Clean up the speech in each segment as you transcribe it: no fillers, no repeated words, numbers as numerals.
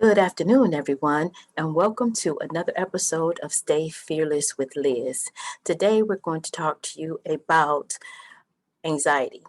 Good afternoon, everyone, and welcome to another episode of Stay Fearless with Liz. Today, we're going to talk to you about anxiety.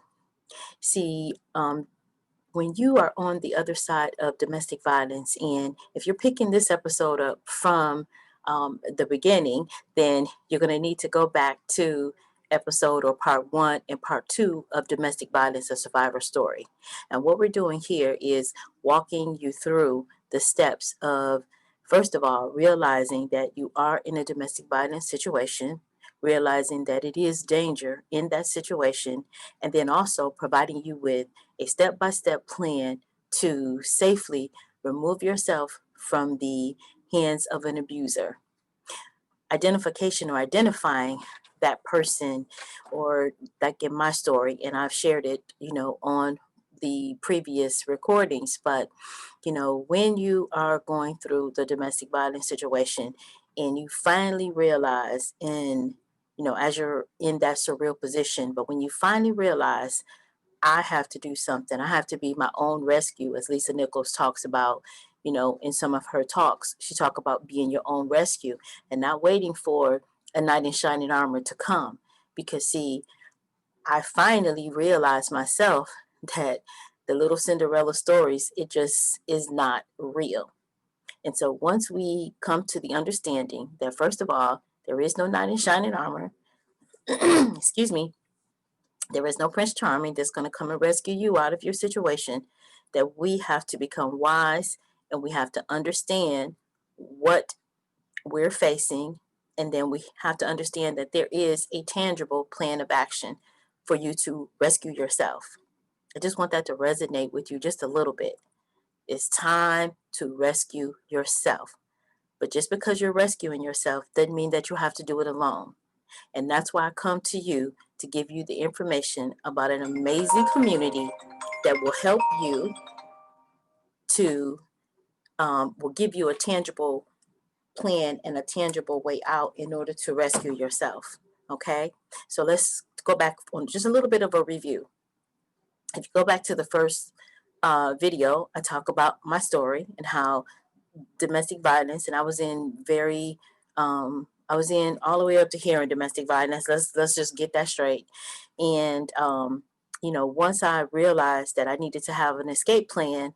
See, when you are on the other side of domestic violence, and if you're picking this episode up from the beginning, then you're going to need to go back to episode or part 1 and part 2 of Domestic Violence, a Survivor Story. And what we're doing here is walking you through the steps of, first of all, realizing that you are in a domestic violence situation, realizing that it is danger in that situation, and then also providing you with a step-by-step plan to safely remove yourself from the hands of an abuser. Identification or identifying that person, or like in my story, and I've shared it, on the previous recordings, but, when you are going through the domestic violence situation and you finally realize as you're in that surreal position, but when you finally realize I have to do something. I have to be my own rescue, as Lisa Nichols talks about, in some of her talks. She talk about being your own rescue and not waiting for a knight in shining armor to come. Because see, I finally realized myself that the little Cinderella stories, it just is not real. And so once we come to the understanding that, first of all, there is no knight in shining armor, excuse me, there is no Prince Charming that's going to come and rescue you out of your situation, that we have to become wise and we have to understand what we're facing. And then we have to understand that there is a tangible plan of action for you to rescue yourself. I just want that to resonate with you just a little bit. It's time to rescue yourself. But just because you're rescuing yourself doesn't mean that you have to do it alone. And that's why I come to you to give you the information about an amazing community that will help you to, will give you a tangible plan and a tangible way out in order to rescue yourself. Okay? So let's go back on just a little bit of a review. If you go back to the first video, I talk about my story and how domestic violence, and I was in all the way up to here in domestic violence. Let's just get that straight. And once I realized that I needed to have an escape plan,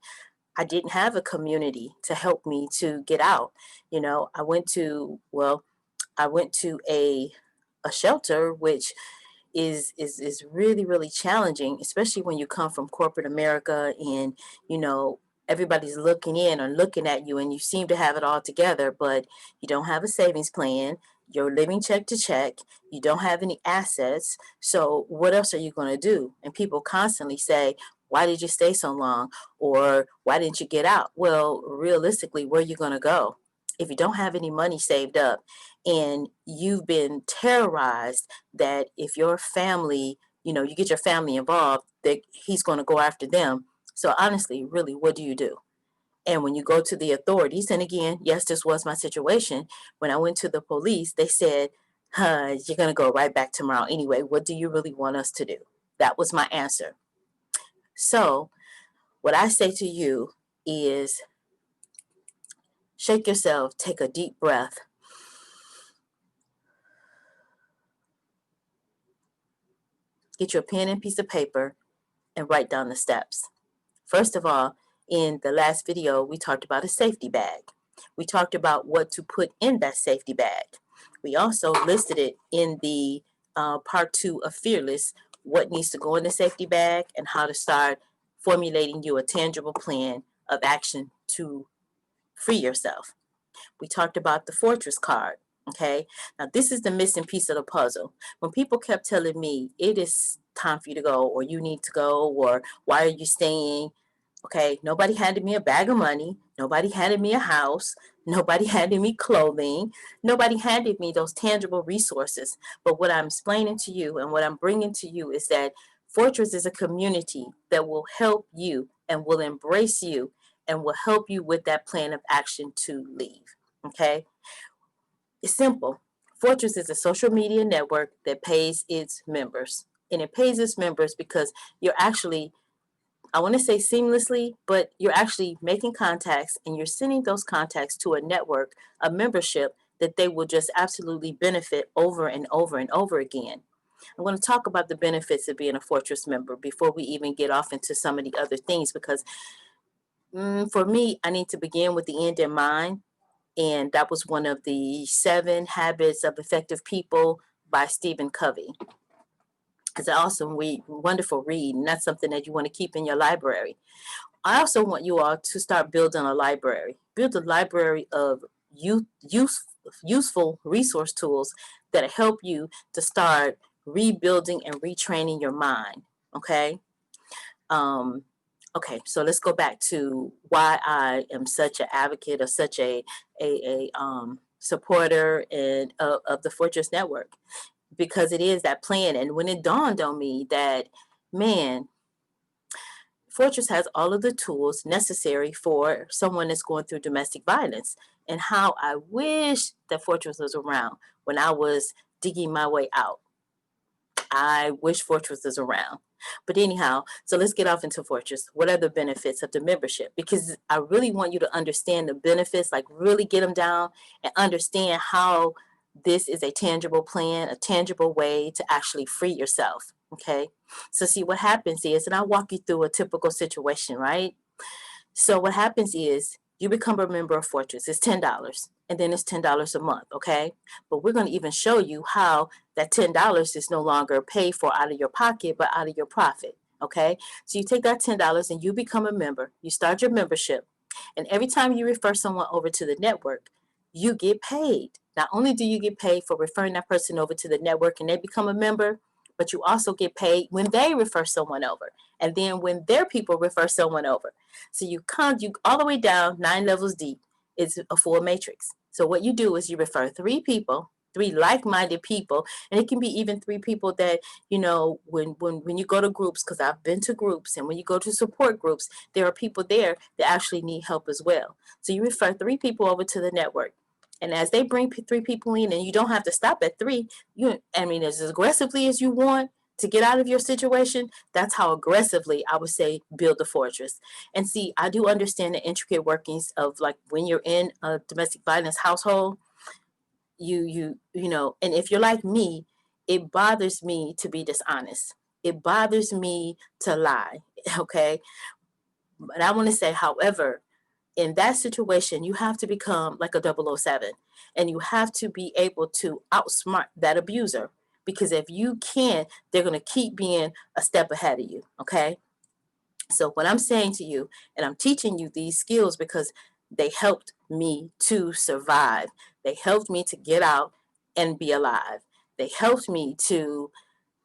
I didn't have a community to help me to get out. I went to a shelter, which is really, really challenging, especially when you come from corporate America and, everybody's looking in or looking at you and you seem to have it all together, but you don't have a savings plan. You're living check to check. You don't have any assets. So what else are you going to do? And people constantly say, why did you stay so long? Or why didn't you get out? Well, realistically, where are you going to go? If you don't have any money saved up and you've been terrorized that if your family, you get your family involved, that he's going to go after them. So honestly, really, what do you do? And when you go to the authorities, and again, yes, this was my situation. When I went to the police, they said, you're going to go right back tomorrow anyway. What do you really want us to do? That was my answer. So what I say to you is shake yourself, take a deep breath. Get your pen and piece of paper and write down the steps. First of all, in the last video, we talked about a safety bag. We talked about what to put in that safety bag. We also listed it in the part 2 of Fearless, what needs to go in the safety bag and how to start formulating you a tangible plan of action to free yourself. We talked about the fortress card. Okay, now this is the missing piece of the puzzle. When people kept telling me it is time for you to go, or you need to go, or why are you staying? Okay, nobody handed me a bag of money. Nobody handed me a house. Nobody handed me clothing. Nobody handed me those tangible resources. But what I'm explaining to you and what I'm bringing to you is that Fortress is a community that will help you and will embrace you and will help you with that plan of action to leave. Okay, it's simple. Fortress is a social media network that pays its members. And it pays its members because you're actually I want to say seamlessly, but you're actually making contacts and you're sending those contacts to a network, a membership that they will just absolutely benefit over and over and over again. I'm going to talk about the benefits of being a Fortress member before we even get off into some of the other things, because for me, I need to begin with the end in mind. And that was one of the 7 Habits of Effective People by Stephen Covey. It's an awesome read, wonderful read, and that's something that you want to keep in your library. I also want you all to start building a library. Build a library of useful resource tools that help you to start rebuilding and retraining your mind. Okay. Um, okay. So let's go back to why I am such an advocate or such a supporter and of the Fortress Network, because it is that plan. And when it dawned on me that, man, Fortress has all of the tools necessary for someone that's going through domestic violence, and how I wish that Fortress was around when I was digging my way out. I wish Fortress was around. But anyhow, so let's get off into Fortress. What are the benefits of the membership? Because I really want you to understand the benefits, like really get them down and understand how this is a tangible plan, a tangible way to actually free yourself. Okay. So see what happens is, and I'll walk you through a typical situation, right? So what happens is you become a member of Fortress. It's $10, and then it's $10 a month, okay? But we're going to even show you how that $10 is no longer paid for out of your pocket, but out of your profit, okay? So you take that $10 and you become a member. You start your membership, and every time you refer someone over to the network, you get paid. Not only do you get paid for referring that person over to the network and they become a member, but you also get paid when they refer someone over, and then when their people refer someone over. So you all the way down 9 levels deep. It's a full matrix. So what you do is you refer 3 people, 3 like-minded people, and it can be even 3 people that, when you go to groups, because I've been to groups, and when you go to support groups, there are people there that actually need help as well. So you refer 3 people over to the network. And as they bring 3 people in, and you don't have to stop at 3, as aggressively as you want to get out of your situation, that's how aggressively I would say build the fortress. And see, I do understand the intricate workings of, like, when you're in a domestic violence household, and if you're like me, it bothers me to be dishonest. It bothers me to lie. Okay. But I want to say, however, in that situation, you have to become like a 007, and you have to be able to outsmart that abuser, because if you can't, they're going to keep being a step ahead of you. Okay. So what I'm saying to you, and I'm teaching you these skills because they helped me to survive. They helped me to get out and be alive. They helped me to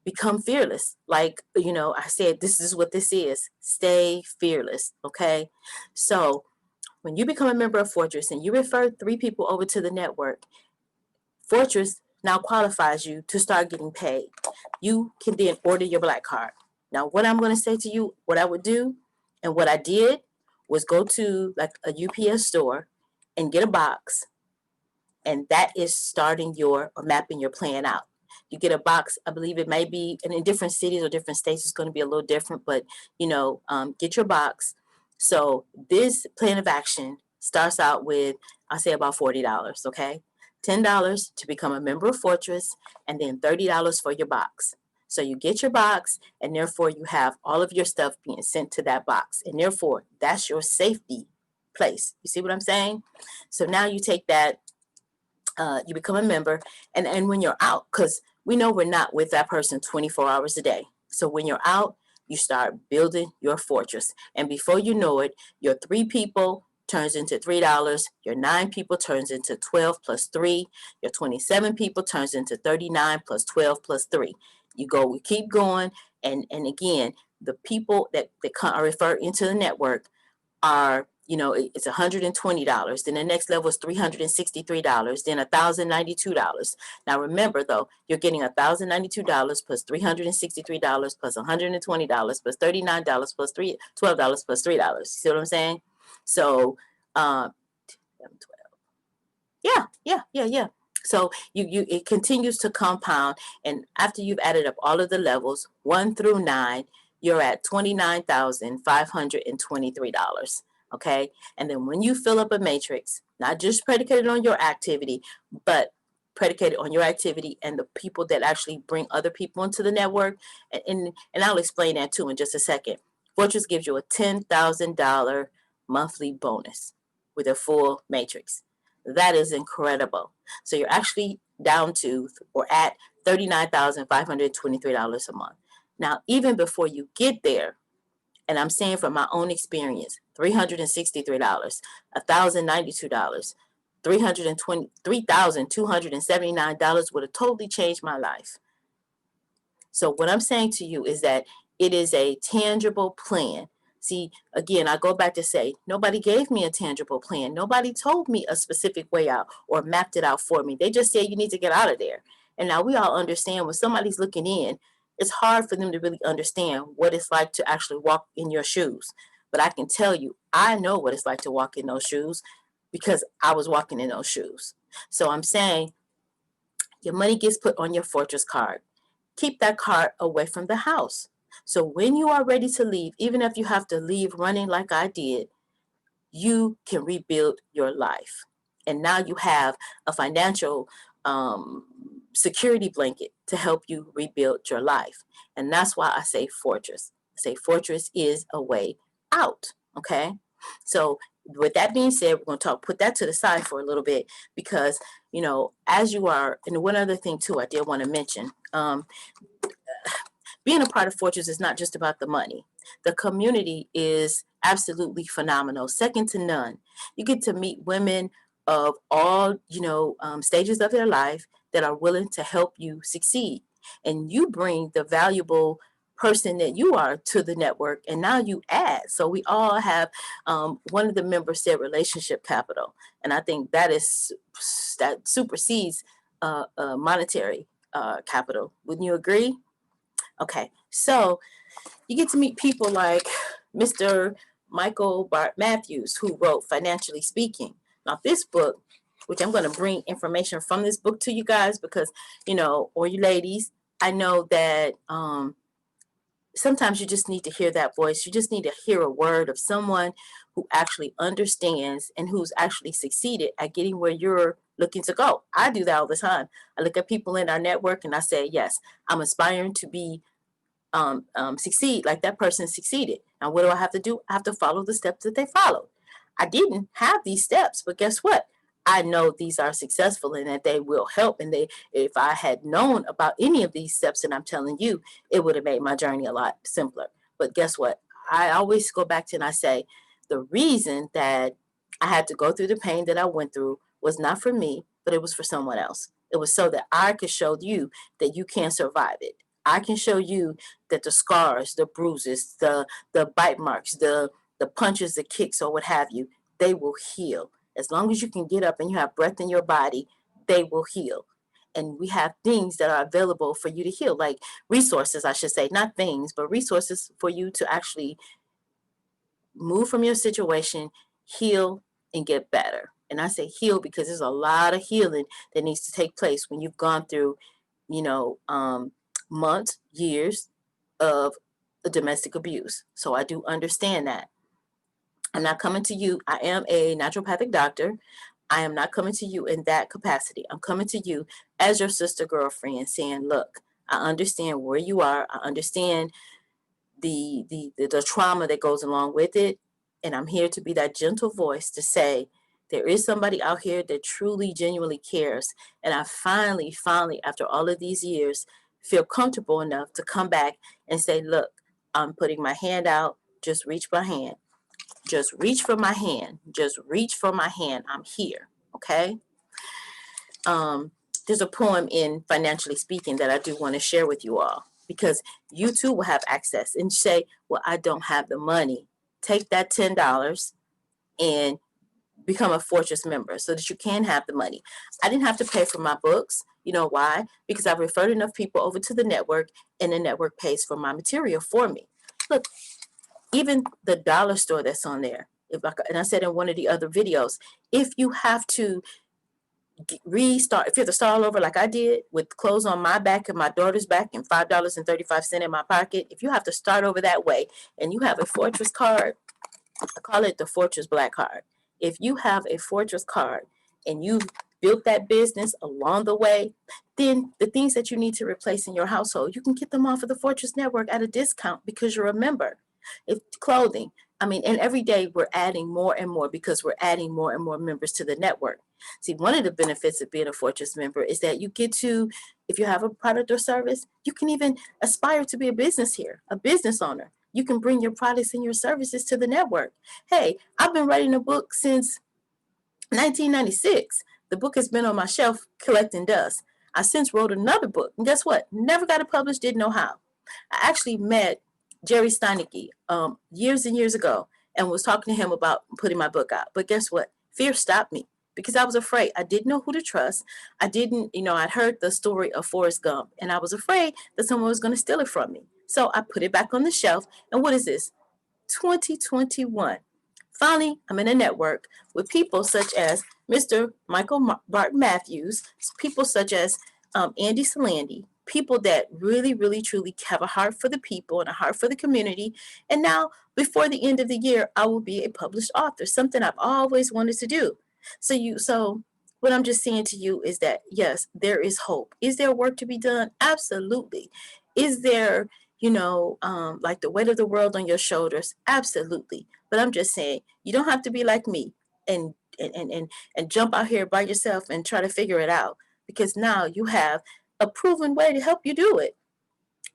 become fearless. Like, I said, this is what this is. Stay fearless. Okay. So when you become a member of Fortress and you refer 3 people over to the network, Fortress now qualifies you to start getting paid. You can then order your black card. Now, what I'm going to say to you, what I would do and what I did was go to like a UPS store and get a box, and that is starting your or mapping your plan out. You get a box. I believe it may be, and in different cities or different states, it's going to be a little different, but get your box. So this plan of action starts out with, I'll say, about $40. Okay, $10 to become a member of Fortress, and then $30 for your box. So you get your box, and therefore you have all of your stuff being sent to that box, and therefore that's your safety place. You see what I'm saying? So now you take that, you become a member, and when you're out, because we know we're not with that person 24 hours a day. So when you're out, you start building your fortress, and before you know it, your 3 people turns into $3, your 9 people turns into 12 plus 3, your 27 people turns into 39 plus 12 plus 3. We keep going, and again, the people that are referred into the network are, it's $120. Then the next level is $363. Then $1,092. Now remember, though, you're getting $1,092 plus $363 plus $120 plus $39 plus $12 plus $3. See what I'm saying? So, 12. Yeah. So it continues to compound, and after you've added up all of the levels 1 through 9, you're at $29,523. Okay. And then when you fill up a matrix, not just predicated on your activity, but predicated on your activity and the people that actually bring other people into the network. And I'll explain that too in just a second. Fortress gives you a $10,000 monthly bonus with a full matrix. That is incredible. So you're actually down to or at $39,523 a month. Now, even before you get there, and I'm saying from my own experience, $363, $1,092, $323,279 would have totally changed my life. So what I'm saying to you is that it is a tangible plan. See, again, I go back to say, nobody gave me a tangible plan. Nobody told me a specific way out or mapped it out for me. They just said you need to get out of there. And now we all understand when somebody's looking in, it's hard for them to really understand what it's like to actually walk in your shoes. But I can tell you, I know what it's like to walk in those shoes because I was walking in those shoes. So I'm saying your money gets put on your Fortress card. Keep that card away from the house. So when you are ready to leave, even if you have to leave running like I did, you can rebuild your life. And now you have a financial security blanket to help you rebuild your life. And that's why I say Fortress. I say Fortress is a way out. Okay. So with that being said, we're going to put that to the side for a little bit because, as you are, and one other thing too, I did want to mention, being a part of Fortress is not just about the money. The community is absolutely phenomenal, second to none. You get to meet women of all, stages of their life that are willing to help you succeed. And you bring the valuable person that you are to the network, and now you add. So we all have, one of the members said relationship capital. And I think that supersedes monetary capital. Wouldn't you agree? Okay, so you get to meet people like Mr. Michael Bart Matthews, who wrote Financially Speaking. Now, this book, which I'm going to bring information from this book to you guys because, or you ladies, I know that sometimes you just need to hear that voice. You just need to hear a word of someone who actually understands and who's actually succeeded at getting where you're looking to go. I do that all the time. I look at people in our network and I say, yes, I'm aspiring to be succeed like that person succeeded. Now, what do I have to do? I have to follow the steps that they followed. I didn't have these steps, but guess what? I know these are successful and that they will help. And if I had known about any of these steps that I'm telling you, it would have made my journey a lot simpler. But guess what? I always go back to and I say, the reason that I had to go through the pain that I went through was not for me, but it was for someone else. It was so that I could show you that you can survive it. I can show you that the scars, the bruises, the bite marks, the punches, the kicks, or what have you, they will heal. As long as you can get up and you have breath in your body, they will heal. And we have things that are available for you to heal, like resources, I should say, not things, but resources for you to actually move from your situation, heal, and get better. And I say heal because there's a lot of healing that needs to take place when you've gone through, months, years of domestic abuse. So I do understand that. I'm not coming to you. I am a naturopathic doctor. I am not coming to you in that capacity. I'm coming to you as your sister girlfriend saying, look, I understand where you are. I understand the trauma that goes along with it. And I'm here to be that gentle voice to say, there is somebody out here that truly, genuinely cares. And I finally, after all of these years, feel comfortable enough to come back and say, look, I'm putting my hand out. Just reach my hand. Just reach for my hand. Just reach for my hand. I'm here. Okay. There's a poem in Financially Speaking that I do want to share with you all because you too will have access and say, well, I don't have the money. Take that $10 and become a Fortress member so that you can have the money. I didn't have to pay for my books. You know why? Because I've referred enough people over to the network and the network pays for my material for me. Look, even the dollar store that's on there, and I said in one of the other videos, if you have to restart. If you have to start all over like I did, with clothes on my back and my daughter's back and $5.35 in my pocket, if you have to start over that way and you have a Fortress card, I call it the Fortress Black Card. If you have a Fortress card and you've built that business along the way, then the things that you need to replace in your household, you can get them off of the Fortress Network at a discount because you're a member. If clothing, I mean, and every day we're adding more and more because we're adding more and more members to the network. See, one of the benefits of being a Fortress member is that you get to, if you have a product or service, you can even aspire to be a business here, a business owner. You can bring your products and your services to the network. Hey, I've been writing a book since 1996. The book has been on my shelf collecting dust. I since wrote another book. And guess what? Never got it published, didn't know how. I actually met Jerry Steinecke years and years ago and was talking to him about putting my book out. But guess what? Fear stopped me because I was afraid. I didn't know who to trust. I didn't, I'd heard the story of Forrest Gump and I was afraid that someone was going to steal it from me. So I put it back on the shelf. And what is this? 2021. Finally, I'm in a network with people such as Mr. Michael Bart Matthews, people such as Andy Salandy, people that really, really, truly have a heart for the people and a heart for the community. And now, before the end of the year, I will be a published author, something I've always wanted to do. So what I'm just saying to you is that, yes, there is hope. Is there work to be done? Absolutely. Is there, like the weight of the world on your shoulders? Absolutely. But I'm just saying, you don't have to be like me and jump out here by yourself and try to figure it out, because now you have a proven way to help you do it.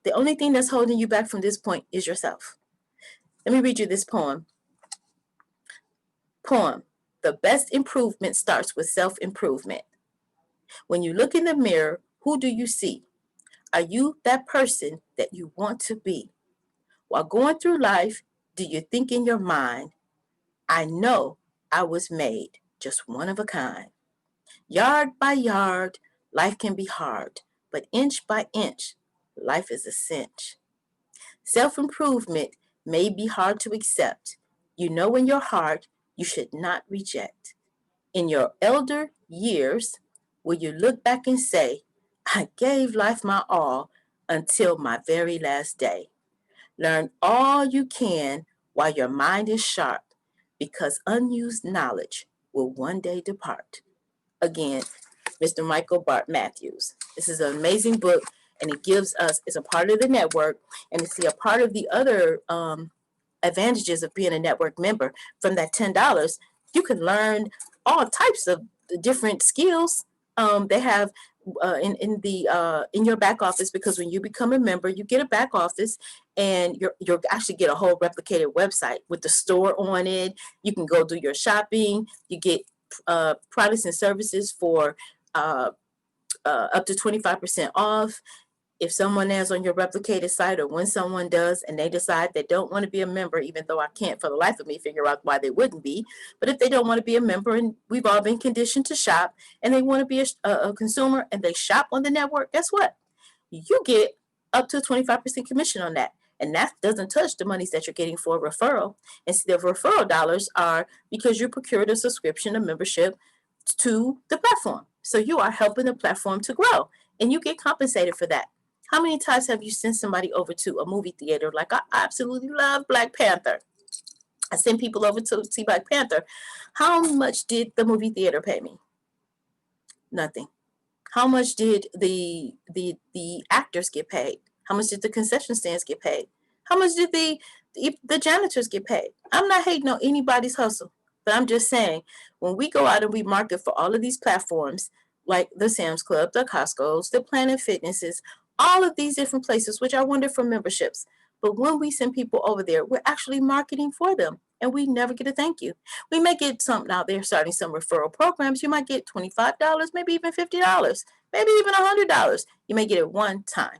The only thing that's holding you back from this point is yourself. Let me read you this poem. The best improvement starts with self-improvement. When you look in the mirror, who do you see? Are you that person that you want to be? While going through life, do you think in your mind, I know I was made just one of a kind. Yard by yard, life can be hard, but inch by inch, life is a cinch. Self-improvement may be hard to accept. You know in your heart you should not reject. In your elder years, will you look back and say, I gave life my all until my very last day. Learn all you can while your mind is sharp, because unused knowledge will one day depart. Again, Mr. Michael Bart Matthews. This is an amazing book, and it gives us, it's a part of the network, and it's a part of the other advantages of being a network member. From that $10, you can learn all types of different skills. They have in your back office, because when you become a member, you get a back office, and you'll actually get a whole replicated website with the store on it. You can go do your shopping. You get products and services for up to 25% off. If someone is on your replicated site, or when someone does and they decide they don't want to be a member, even though I can't for the life of me figure out why they wouldn't be, but if they don't want to be a member, and we've all been conditioned to shop, and they want to be a consumer and they shop on the network, guess what? You get up to 25% commission on that. And that doesn't touch the monies that you're getting for a referral. And see, the referral dollars are because you procured a subscription, a membership to the platform. So you are helping the platform to grow, and you get compensated for that. How many times have you sent somebody over to a movie theater? Like, I absolutely love Black Panther. I send people over to see Black Panther. How much did the movie theater pay me? Nothing. How much did the actors get paid? How much did the concession stands get paid? How much did the janitors get paid? I'm not hating on anybody's hustle, but I'm just saying, when we go out and we market for all of these platforms, like the Sam's Club, the Costco's, the Planet Fitnesses, all of these different places, which are wonderful memberships, but when we send people over there, we're actually marketing for them, and we never get a thank you. We may get something out there, starting some referral programs. You might get $25, maybe even $50, maybe even $100. You may get it one time.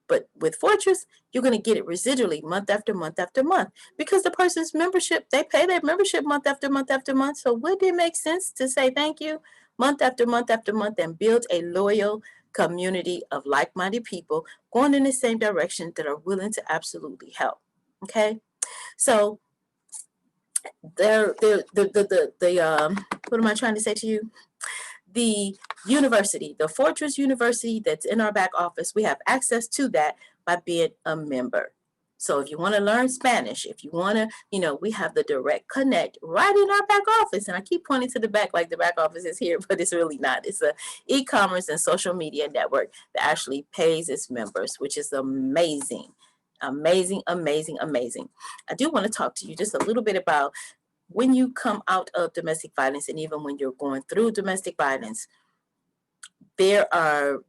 But with Fortress, you're going to get it residually month after month after month, because the person's membership, they pay their membership month after month after month. So would it make sense to say thank you month after month after month and build a loyal community of like-minded people going in the same direction that are willing to absolutely help? Okay, so what am I trying to say to you? the university, the Fortress University that's in our back office, we have access to that by being a member. So if you want to learn Spanish, if you want to, we have the direct connect right in our back office. And I keep pointing to the back like the back office is here, but it's really not. It's a e-commerce and social media network that actually pays its members, which is amazing. Amazing, amazing, amazing. I do want to talk to you just a little bit about when you come out of domestic violence, and even when you're going through domestic violence, there are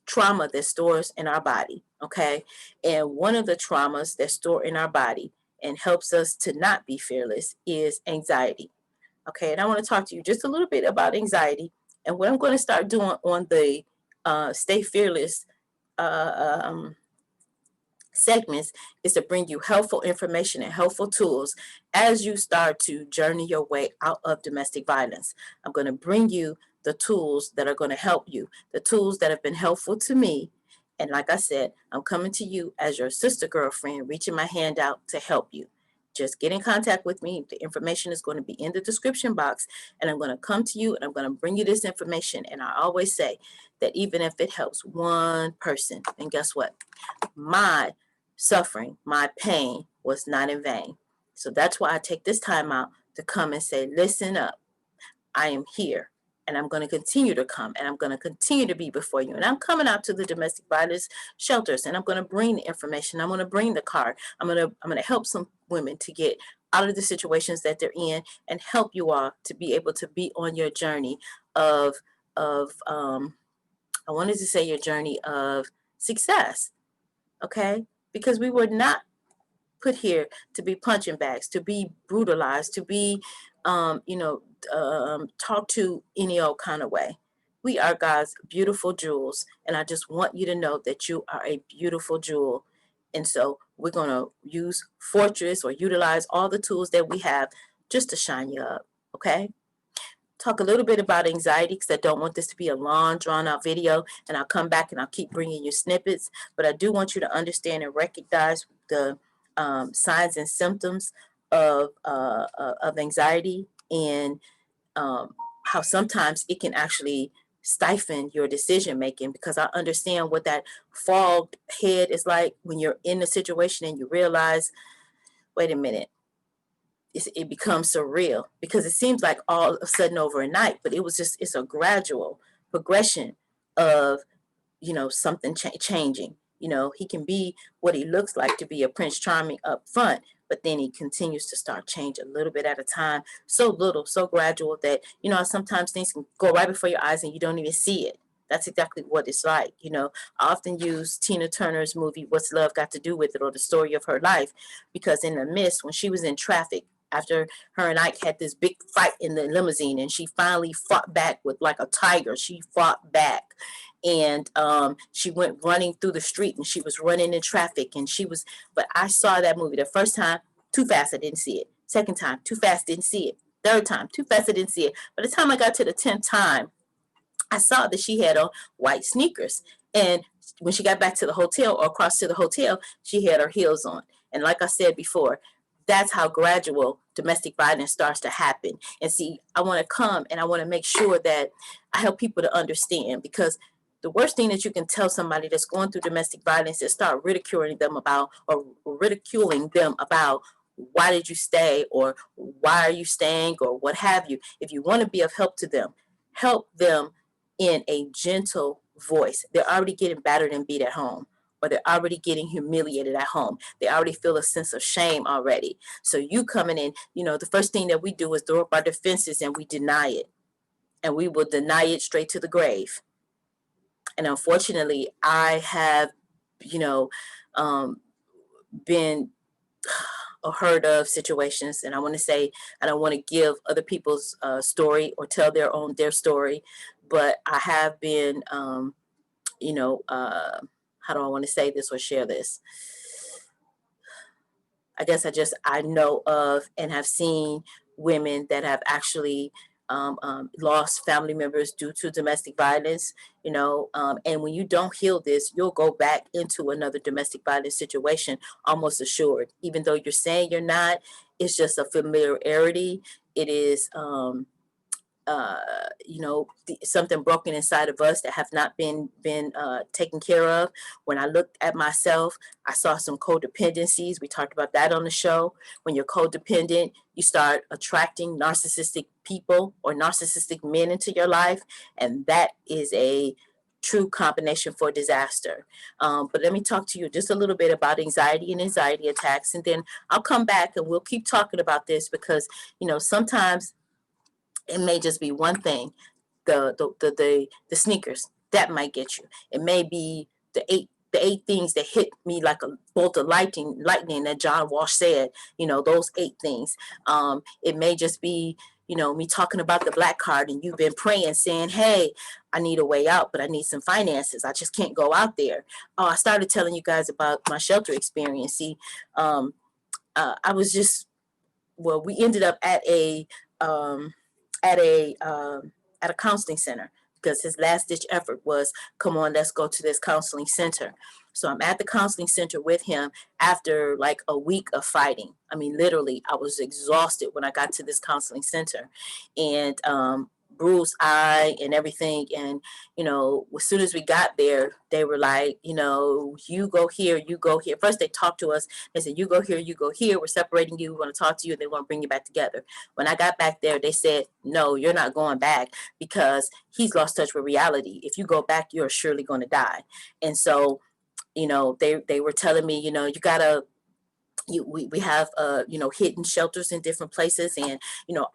trauma that stores in our body, okay? And one of the traumas that store in our body and helps us to not be fearless is anxiety, okay? And I want to talk to you just a little bit about anxiety and what I'm going to start doing on the Stay Fearless segments is to bring you helpful information and helpful tools as you start to journey your way out of domestic violence. I'm going to bring you the tools that are going to help you, the tools that have been helpful to me. And like I said, I'm coming to you as your sister girlfriend, reaching my hand out to help you. Just get in contact with me. The information is going to be in the description box, and I'm going to come to you and I'm going to bring you this information. And I always say that even if it helps one person, and guess what? My suffering, my pain was not in vain. So that's why I take this time out to come and say, listen up, I am here. And I'm going to continue to come, and I'm going to continue to be before you. And I'm coming out to the domestic violence shelters, and I'm going to bring the information. I'm going to bring the card. I'm going to help some women to get out of the situations that they're in, and help you all to be able to be on your journey of I wanted to say your journey of success. Okay, because we were not put here to be punching bags, to be brutalized, to be talked to any old kind of way. We are God's beautiful jewels, and I just want you to know that you are a beautiful jewel. And so we're going to use Fortress, or utilize all the tools that we have just to shine you up. Okay, talk a little bit about anxiety, because I don't want this to be a long, drawn-out video, and I'll come back and I'll keep bringing you snippets. But I do want you to understand and recognize the signs and symptoms of anxiety, and how sometimes it can actually stifle your decision making, because I understand what that fogged head is like when you're in a situation and you realize, wait a minute, it becomes surreal, because it seems like all of a sudden overnight, but it's a gradual progression of, something changing. He can be what he looks like to be a Prince Charming up front, but then he continues to start change a little bit at a time, so little, so gradual that, sometimes things can go right before your eyes and you don't even see it. That's exactly what it's like. I often use Tina Turner's movie, What's Love Got to Do with It, or the story of her life, because in the midst, when she was in traffic, after her and Ike had this big fight in the limousine, and she finally fought back with like a tiger. She fought back, and she went running through the street, and she was running in traffic, and but I saw that movie the first time, too fast, I didn't see it. Second time, too fast, didn't see it. Third time, too fast, I didn't see it. By the time I got to the 10th time, I saw that she had on white sneakers. And when she got back to the hotel, or across to the hotel, she had her heels on. And like I said before, that's how gradual domestic violence starts to happen. And see, I want to come and I want to make sure that I help people to understand, because the worst thing that you can tell somebody that's going through domestic violence is start ridiculing them about, why did you stay, or why are you staying, or what have you. If you want to be of help to them, help them in a gentle voice. They're already getting battered and beat at home, or they're already getting humiliated at home. They already feel a sense of shame already. So you coming in, the first thing that we do is throw up our defenses, and we deny it. And we will deny it straight to the grave. And unfortunately, I have, been or heard of situations, and I want to say, I don't want to give other people's story or tell their story, but I have been, how do I want to say this or share this? I guess I know of and have seen women that have actually lost family members due to domestic violence, and when you don't heal this, you'll go back into another domestic violence situation almost assured, even though you're saying you're not. It's just a familiarity. It is something broken inside of us that have not been taken care of. When I looked at myself, I saw some codependencies. We talked about that on the show. When you're codependent, you start attracting narcissistic people or narcissistic men into your life, and that is a true combination for disaster. But let me talk to you just a little bit about anxiety and anxiety attacks, and then I'll come back and we'll keep talking about this because sometimes it may just be one thing, the sneakers that might get you. It may be the eight things that hit me like a bolt of lightning that John Walsh said. Those 8 things. It may just be me talking about the black card, and you've been praying, saying, "Hey, I need a way out, but I need some finances. I just can't go out there." Oh, I started telling you guys about my shelter experience. See, I was just we ended up um, at a um, at a counseling center because his last ditch effort was, "Come on, let's go to this counseling center." So I'm at the counseling center with him after like a week of fighting. I mean, literally, I was exhausted when I got to this counseling center, and bruised eye and everything. And as soon as we got there, they were like, "You go here, you go here." First, they talked to us. They said, "You go here, you go here. We're separating you. We want to talk to you. They want to bring you back together." When I got back there, they said, "No, you're not going back because he's lost touch with reality. If you go back, you're surely going to die." And so, they were telling me, you gotta. We have hidden shelters in different places, and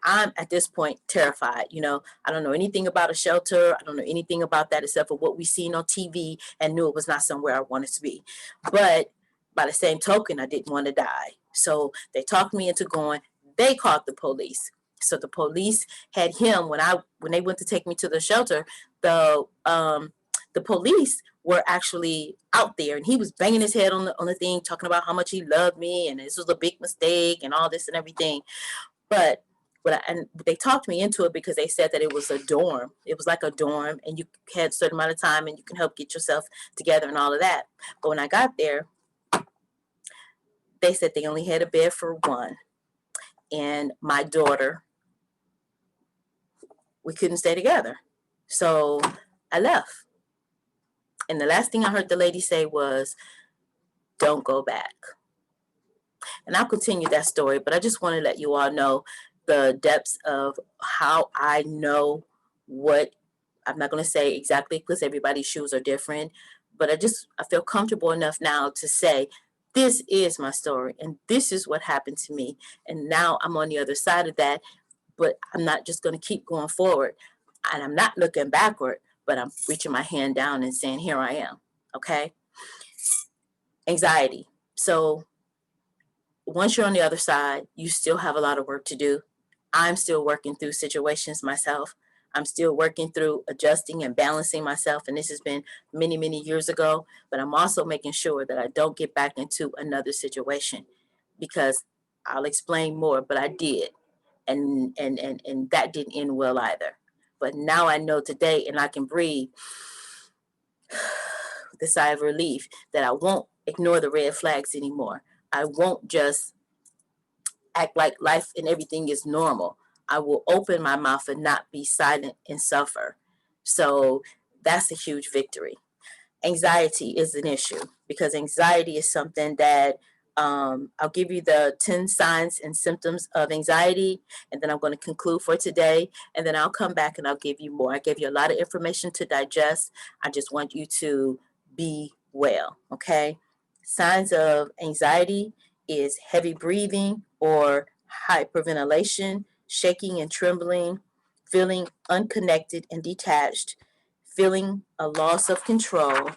I'm at this point terrified. I don't know anything about a shelter. I don't know anything about that except for what we seen on TV, and knew it was not somewhere I wanted to be. But by the same token, I didn't want to die, so they talked me into going. They called the police. So the police had him when they went to take me to the shelter. The police were actually out there, and he was banging his head on the thing, talking about how much he loved me and this was a big mistake and all this and everything. But they talked me into it because they said that it was a dorm. It was like a dorm, and you had a certain amount of time, and you can help get yourself together and all of that. But when I got there, they said they only had a bed for one, and my daughter, we couldn't stay together. So I left. And the last thing I heard the lady say was, "Don't go back." And I'll continue that story, but I just want to let you all know the depths of how I know what. I'm not going to say exactly because everybody's shoes are different, but I feel comfortable enough now to say, this is my story and this is what happened to me. And now I'm on the other side of that, but I'm not just going to keep going forward. And I'm not looking backward, but I'm reaching my hand down and saying, here I am. Okay. Anxiety. So once you're on the other side, you still have a lot of work to do. I'm still working through situations myself. I'm still working through adjusting and balancing myself. And this has been many, many years ago. But I'm also making sure that I don't get back into another situation, because I'll explain more, but I did. And that didn't end well either. But now I know today, and I can breathe with a sigh of relief, that I won't ignore the red flags anymore. I won't just act like life and everything is normal. I will open my mouth and not be silent and suffer. So that's a huge victory. Anxiety is an issue, because anxiety is something that I'll give you the 10 signs and symptoms of anxiety, and then I'm going to conclude for today, and then I'll come back and I'll give you more. I gave you a lot of information to digest. I just want you to be well, okay? Signs of anxiety is heavy breathing or hyperventilation, shaking and trembling, feeling unconnected and detached, feeling a loss of control,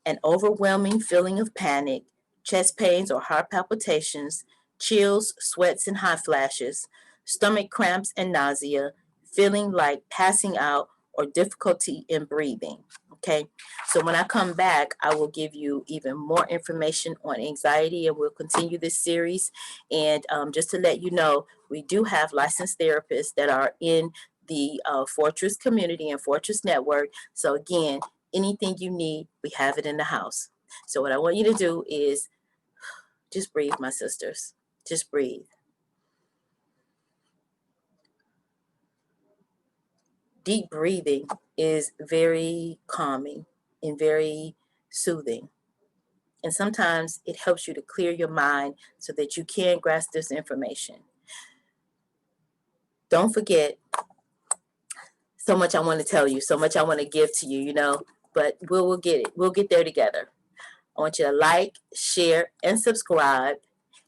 an overwhelming feeling of panic, chest pains or heart palpitations, chills, sweats, and hot flashes, stomach cramps and nausea, feeling like passing out, or difficulty in breathing. Okay, so when I come back, I will give you even more information on anxiety, and we'll continue this series. And just to let you know, we do have licensed therapists that are in the Fortress community and Fortress network. So again, anything you need, we have it in the house. So what I want you to do is just breathe, my sisters. Just breathe. Deep breathing is very calming and very soothing. And sometimes it helps you to clear your mind so that you can grasp this information. Don't forget, so much I want to tell you, so much I want to give to you, but we'll get it. We'll get there together. I want you to like, share, and subscribe.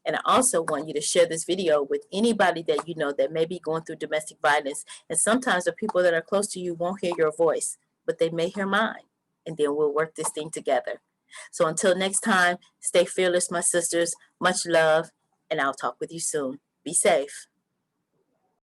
And I also want you to share this video with anybody that you know that may be going through domestic violence. And sometimes the people that are close to you won't hear your voice, but they may hear mine. And then we'll work this thing together. So until next time, stay fearless, my sisters. Much love, and I'll talk with you soon. Be safe.